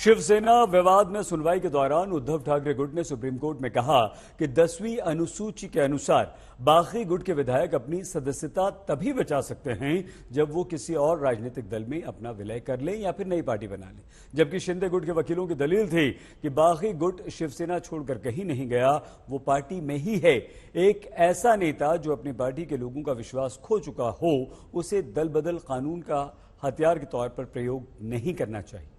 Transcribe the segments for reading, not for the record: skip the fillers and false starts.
शिवसेना विवाद में सुनवाई के दौरान उद्धव ठाकरे गुट ने सुप्रीम कोर्ट में कहा कि 10वीं अनुसूची के अनुसार बागी गुट के विधायक अपनी सदस्यता तभी बचा सकते हैं जब वो किसी और राजनीतिक दल में अपना विलय कर लें या फिर नई पार्टी बना लें। जबकि शिंदे गुट के वकीलों की दलील थी कि बागी गुट शिवसेना छोड़कर कहीं नहीं गया, वो पार्टी में ही है। एक ऐसा नेता जो अपनी पार्टी के लोगों का विश्वास खो चुका हो, उसे दल बदल कानून का हथियार के तौर पर प्रयोग नहीं करना चाहिए।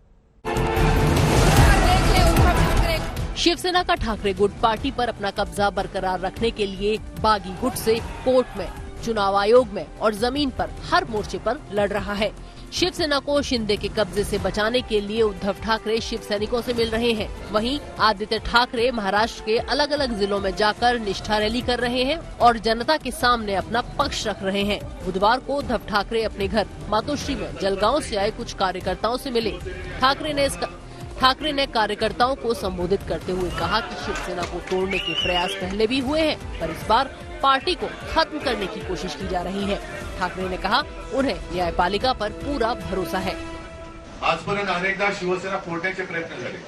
शिवसेना का ठाकरे गुट पार्टी पर अपना कब्जा बरकरार रखने के लिए बागी गुट से कोर्ट में, चुनाव आयोग में और जमीन पर हर मोर्चे पर लड़ रहा है। शिवसेना को शिंदे के कब्जे से बचाने के लिए उद्धव ठाकरे शिव सैनिकों से मिल रहे हैं। वहीं आदित्य ठाकरे महाराष्ट्र के अलग अलग जिलों में जाकर निष्ठा रैली कर रहे हैं और जनता के सामने अपना पक्ष रख रहे हैं। बुधवार को उद्धव ठाकरे अपने घर मातोश्री में जलगांव से आए कुछ कार्यकर्ताओं से मिले। ठाकरे ने कार्यकर्ताओं को संबोधित करते हुए कहा कि शिवसेना को तोड़ने के प्रयास पहले भी हुए हैं, पर इस बार पार्टी को खत्म करने की कोशिश की जा रही है। ठाकरे ने कहा उन्हें न्यायपालिका पर पूरा भरोसा है। आजपर्यंत अनेकदा शिवसेना फोडण्याचे प्रयत्न झाले,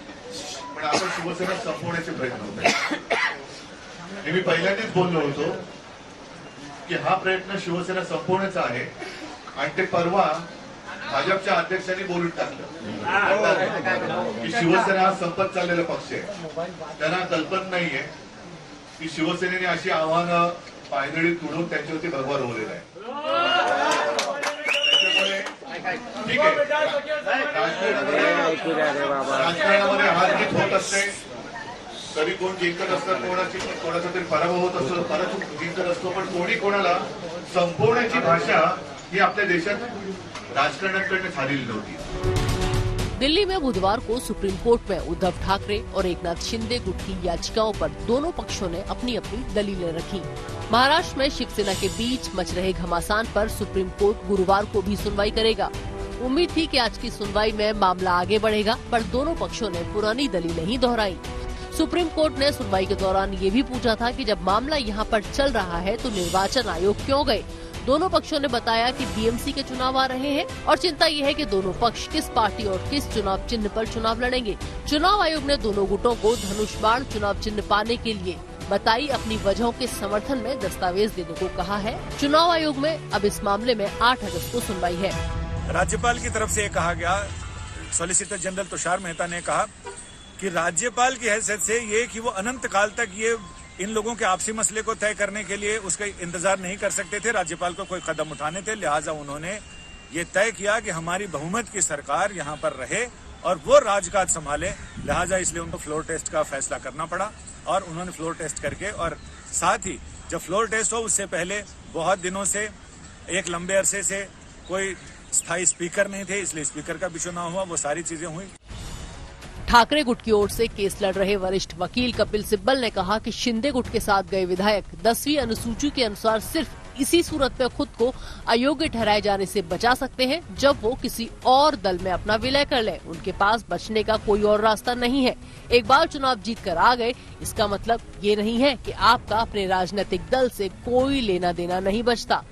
पण आता शिवसेना संपवण्याचे प्रयत्न होत आहेत। मी पहिल्यांदाच बोललो होतो की हा प्रयत्न शिवसेना संपवण्याचा आहे आणि ते परवा भाजपच्या अध्यक्षांनी बोलून टाकलं की शिवसेना हा संपत चाललेला पक्ष आहे। त्यांना कल्पना नाहीये की शिवसेनेने अशी आव्हानं पायदळी तुडून त्यांच्यावरती भगवा रोवलेला आहे। ठीक आहे, राजकारणामध्ये हार जीत होत असते, कधी कोण जिंकत असतं, कोणाचा तरी पराभव होत असतो, परत जिंकत असतो, पण कोणी कोणाला संपवण्याची भाषा ही आपल्या देशात राजकारणाकडे झालेली नव्हती। दिल्ली में बुधवार को सुप्रीम कोर्ट में उद्धव ठाकरे और एकनाथ शिंदे गुट की याचिकाओं पर दोनों पक्षों ने अपनी अपनी दलीलें रखी। महाराष्ट्र में शिवसेना के बीच मच रहे घमासान पर सुप्रीम कोर्ट गुरुवार को भी सुनवाई करेगा। उम्मीद थी कि आज की सुनवाई में मामला आगे बढ़ेगा, पर दोनों पक्षों ने पुरानी दलीलें ही दोहराई। सुप्रीम कोर्ट ने सुनवाई के दौरान ये भी पूछा था कि जब मामला यहाँ पर चल रहा है तो निर्वाचन आयोग क्यों गए। दोनों पक्षों ने बताया कि बीएमसी के चुनाव आ रहे हैं और चिंता यह है कि दोनों पक्ष किस पार्टी और किस चुनाव चिन्ह पर चुनाव लड़ेंगे। चुनाव आयोग ने दोनों गुटों को धनुष बाण चुनाव चिन्ह पाने के लिए बताई अपनी वजहों के समर्थन में दस्तावेज देने को कहा है। चुनाव आयोग में अब इस मामले में 8 अगस्त को सुनवाई है। राज्यपाल की तरफ से ये कहा गया, सॉलिसिटर जनरल तुषार मेहता ने कहा कि राज्यपाल की हैसियत से ये कि वो अनंत काल तक ये इन लोगों के आपसी मसले को तय करने के लिए उसका इंतजार नहीं कर सकते थे, राज्यपाल को कोई कदम उठाने थे, लिहाजा उन्होंने ये तय किया कि हमारी बहुमत की सरकार यहाँ पर रहे और वो राजकाज संभाले। लिहाजा इसलिए उनको फ्लोर टेस्ट का फैसला करना पड़ा और उन्होंने फ्लोर टेस्ट करके, और साथ ही जब फ्लोर टेस्ट हो उससे पहले बहुत दिनों से एक लंबे अरसे से कोई स्थायी स्पीकर नहीं थे, इसलिए स्पीकर का भी चुनाव हुआ। वो सारी चीजें हुई। ठाकरे गुट की ओर से केस लड़ रहे वरिष्ठ वकील कपिल सिब्बल ने कहा कि शिंदे गुट के साथ गए विधायक 10वीं अनुसूची के अनुसार सिर्फ इसी सूरत में खुद को अयोग्य ठहराए जाने से बचा सकते हैं जब वो किसी और दल में अपना विलय कर लें। उनके पास बचने का कोई और रास्ता नहीं है। एक बार चुनाव जीत कर आ गए, इसका मतलब ये नहीं है कि आपका अपने राजनीतिक दल से कोई लेना देना नहीं बचता।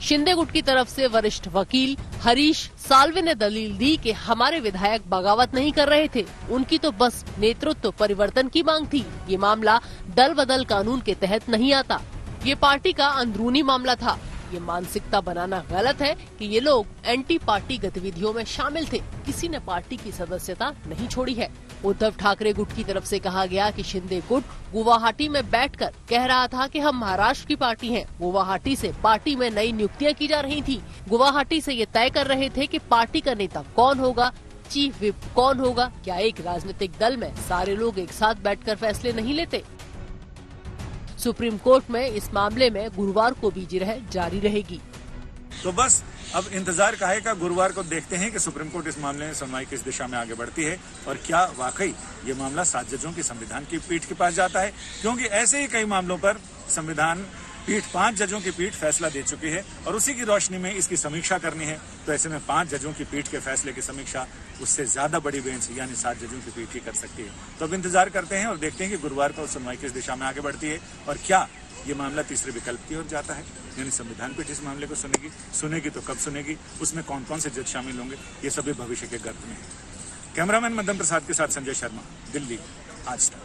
शिंदे गुट की तरफ से वरिष्ठ वकील हरीश साल्वे ने दलील दी कि हमारे विधायक बगावत नहीं कर रहे थे, उनकी तो बस नेतृत्व परिवर्तन की मांग थी। ये मामला दल बदल कानून के तहत नहीं आता, ये पार्टी का अंदरूनी मामला था। ये मानसिकता बनाना गलत है कि ये लोग एंटी पार्टी गतिविधियों में शामिल थे, किसी ने पार्टी की सदस्यता नहीं छोड़ी है। उद्धव ठाकरे गुट की तरफ से कहा गया कि शिंदे गुट गुवाहाटी में बैठकर कह रहा था कि हम महाराष्ट्र की पार्टी हैं। गुवाहाटी से पार्टी में नई नियुक्तियां की जा रही थी। गुवाहाटी से ये तय कर रहे थे कि पार्टी का नेता कौन होगा, चीफ विप कौन होगा। क्या एक राजनीतिक दल में सारे लोग एक साथ बैठकर फैसले नहीं लेते। सुप्रीम कोर्ट में इस मामले में गुरुवार को भी जिरह जारी रहेगी। तो बस अब इंतजार काहे का, गुरुवार को देखते हैं कि सुप्रीम कोर्ट इस मामले में सुनवाई किस दिशा में आगे बढ़ती है और क्या वाकई ये मामला 7 जजों की संविधान की पीठ के पास जाता है। क्योंकि ऐसे ही कई मामलों पर संविधान पीठ 5 जजों की पीठ फैसला दे चुकी है और उसी की रोशनी में इसकी समीक्षा करनी है। तो ऐसे में 5 जजों की पीठ के फैसले की समीक्षा उससे ज्यादा बड़ी बेंच यानी 7 जजों की पीठ ही कर सकती है। तो अब इंतजार करते हैं और देखते हैं कि गुरुवार को सुनवाई किस दिशा में आगे बढ़ती है और क्या ये मामला तीसरे विकल्प की ओर जाता है, यानी संविधान पीठ इस मामले को सुनेगी तो कब सुनेगी, उसमें कौन कौन से जज शामिल होंगे, ये सभी भविष्य के गर्भ में है। कैमरामैन मदन प्रसाद के साथ संजय शर्मा, दिल्ली, आज तक।